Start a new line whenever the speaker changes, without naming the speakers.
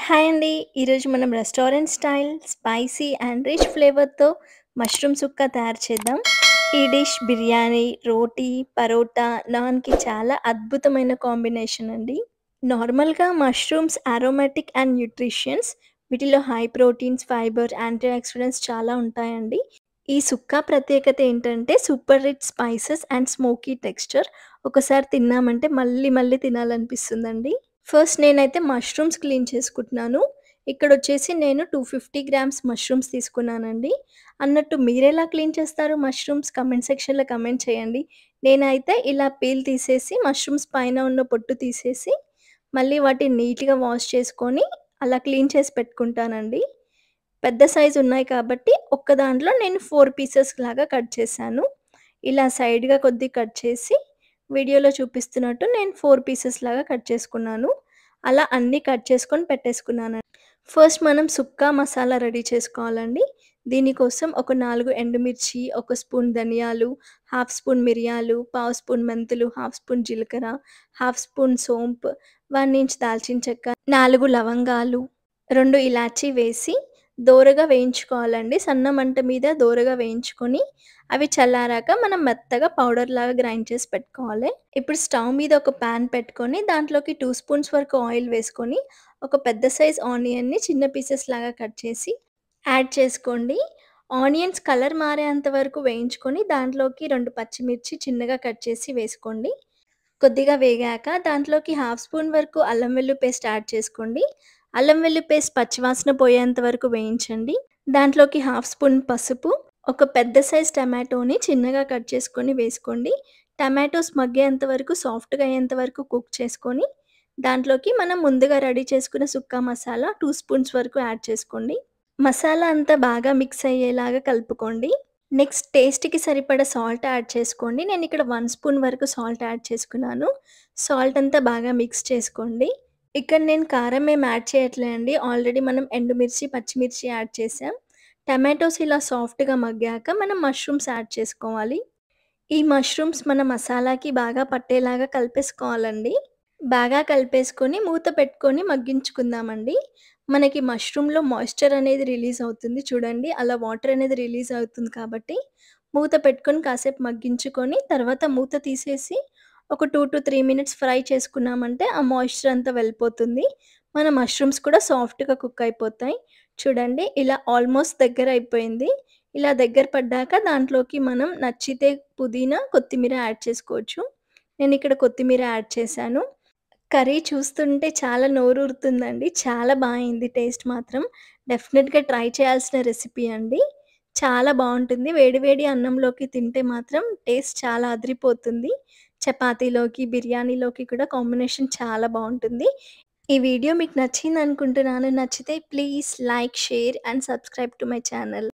Hi అండి. ఈరోజు మనం restaurant style spicy and rich ఫ్లేవర్‌తో మష్రూమ్ సుక్క తయారు చేద్దాం. ఈ డిష్ బిర్యానీ, రోటీ, పరోటా, నాన్‌కి చాలా అద్భుతమైన కాంబినేషన్ అండి. నార్మల్‌గా మష్రూమ్స్ అరోమాటిక్ అండ్ న్యూట్రిషియన్స్. వీటిలో high proteins, fibre, antioxidants చాలా ఉంటాయండి. ఈ సుక్క ప్రత్యేకత ఏంటంటే super rich spices and smoky texture. ఒకసారి తిన్నామంటే మళ్ళీ మళ్ళీ తినాలనిపిస్తుందండి. ఫస్ట్ నేనైతే మష్రూమ్స్ క్లీన్ చేసుకుంటున్నాను. ఇక్కడొచ్చేసి నేను 250 గ్రామ్స్ మష్రూమ్స్ తీసుకున్నానండి. అన్నట్టు మీరెలా క్లీన్ చేస్తారు మష్రూమ్స్? కమెంట్ సెక్షన్‌లో కమెంట్ చేయండి. నేనైతే ఇలా పీల్ తీసేసి మష్రూమ్స్ పైన ఉన్న పొట్టు తీసేసి, మళ్ళీ వాటిని నీట్‌గా వాష్ చేసుకొని అలా క్లీన్ చేసి పెట్టుకుంటానండి. పెద్ద సైజ్ ఉన్నాయి కాబట్టి ఒక్క దాంట్లో నేను 4 పీసెస్ లాగా కట్ చేశాను. ఇలా సైడ్‌గా కొద్దిగా కట్ చేసి వీడియోలో చూపిస్తున్నట్టు నేను 4 పీసెస్ లాగా కట్ చేసుకున్నాను. అలా అన్నీ కట్ చేసుకొని పెట్టేసుకున్నాను. ఫస్ట్ మనం సుక్కా మసాలా రెడీ చేసుకోవాలండి. దీనికోసం ఒక 4 ఎండుమిర్చి, ఒక స్పూన్ ధనియాలు, హాఫ్ స్పూన్ మిరియాలు, పావు స్పూన్ మెంతులు, హాఫ్ స్పూన్ జీలకర్ర, హాఫ్ స్పూన్ సోంపు, 1 ఇంచ్ దాల్చిన చెక్క, 4 లవంగాలు, 2 ఇలాచీ వేసి దోరగా వేయించుకోవాలండి. సన్న మంట మీద దోరగా వేయించుకొని, అవి చల్లారాక మనం మెత్తగా పౌడర్‌లాగా గ్రైండ్ చేసి పెట్టుకోవాలి. ఇప్పుడు స్టవ్ మీద ఒక పాన్ పెట్టుకొని, దాంట్లోకి 2 స్పూన్స్ వరకు ఆయిల్ వేసుకొని, ఒక పెద్ద సైజ్ ఆనియన్‌ని చిన్న పీసెస్ లాగా కట్ చేసి యాడ్ చేసుకోండి. ఆనియన్స్ కలర్ మారేంత వరకు వేయించుకొని, దాంట్లోకి 2 పచ్చిమిర్చి చిన్నగా కట్ చేసి వేసుకోండి. కొద్దిగా వేగాక దాంట్లోకి హాఫ్ స్పూన్ వరకు అల్లం వెల్లుల్లి పేస్ట్ యాడ్ చేసుకోండి. అల్లం వెల్లుల్లి పేస్ట్ పచ్చివాసన పోయేంత వరకు వేయించండి. దాంట్లోకి హాఫ్ స్పూన్ పసుపు, ఒక పెద్ద సైజ్ టమాటోని చిన్నగా కట్ చేసుకొని వేసుకోండి. టమాటోస్ మగ్గేంత వరకు సాఫ్ట్‌గా అయ్యేంత వరకు కుక్ చేసుకొని, దాంట్లోకి మనం ముందుగా రెడీ చేసుకున్న సుక్కా మసాలా 2 స్పూన్స్ వరకు యాడ్ చేసుకోండి. మసాలా అంతా బాగా మిక్స్ అయ్యేలాగా కలుపుకోండి. నెక్స్ట్ టేస్ట్‌కి సరిపడా సాల్ట్ యాడ్ చేసుకోండి. నేనిక్కడ 1 స్పూన్ వరకు సాల్ట్ యాడ్ చేసుకున్నాను. సాల్ట్ అంతా బాగా మిక్స్ చేసుకోండి. ఇక్కడ నేను కారం ఏం యాడ్ చేయట్లే అండి. ఆల్రెడీ మనం ఎండుమిర్చి, పచ్చిమిర్చి యాడ్ చేసాం. టమాటోస్ ఇలా సాఫ్ట్‌గా మగ్గాక మనం మష్రూమ్స్ యాడ్ చేసుకోవాలి. ఈ మష్రూమ్స్ మన మసాలాకి బాగా పట్టేలాగా కలిపేసుకోవాలండి. బాగా కలిపేసుకొని మూత పెట్టుకొని మగ్గించుకుందామండి. మనకి మష్రూమ్‌లో మాయిశ్చర్ అనేది రిలీజ్ అవుతుంది చూడండి. అలా వాటర్ అనేది రిలీజ్ అవుతుంది కాబట్టి, మూత పెట్టుకొని కాసేపు మగ్గించుకొని, తర్వాత మూత తీసేసి ఒక 2-3 మినిట్స్ ఫ్రై చేసుకున్నామంటే ఆ మాయిశ్చర్ అంతా వెళ్ళిపోతుంది. మన మష్రూమ్స్ కూడా సాఫ్ట్‌గా కుక్ అయిపోతాయి. చూడండి ఇలా ఆల్మోస్ట్ దగ్గరైపోయింది. ఇలా దగ్గర పడ్డాక దాంట్లోకి మనం నచ్చితే పుదీనా, కొత్తిమీర యాడ్ చేసుకోవచ్చు. నేనిక్కడ కొత్తిమీర యాడ్ చేశాను. కర్రీ చూస్తుంటే చాలా నోరూరుతుందండి. చాలా అయింది టేస్ట్ మాత్రం. డెఫినిట్‌గా ట్రై చేయాల్సిన రెసిపీ అండి. చాలా బావుంటుంది. వేడి వేడి అన్నంలోకి తింటే మాత్రం టేస్ట్ చాలా అదిరిపోతుంది. చపాతీలోకి, బిర్యానీలోకి కూడా కాంబినేషన్ చాలా బావుంటుంది. ఈ వీడియో మీకు నచ్చిందనుకుంటున్నాను. నచ్చితే please like, share and subscribe to my channel.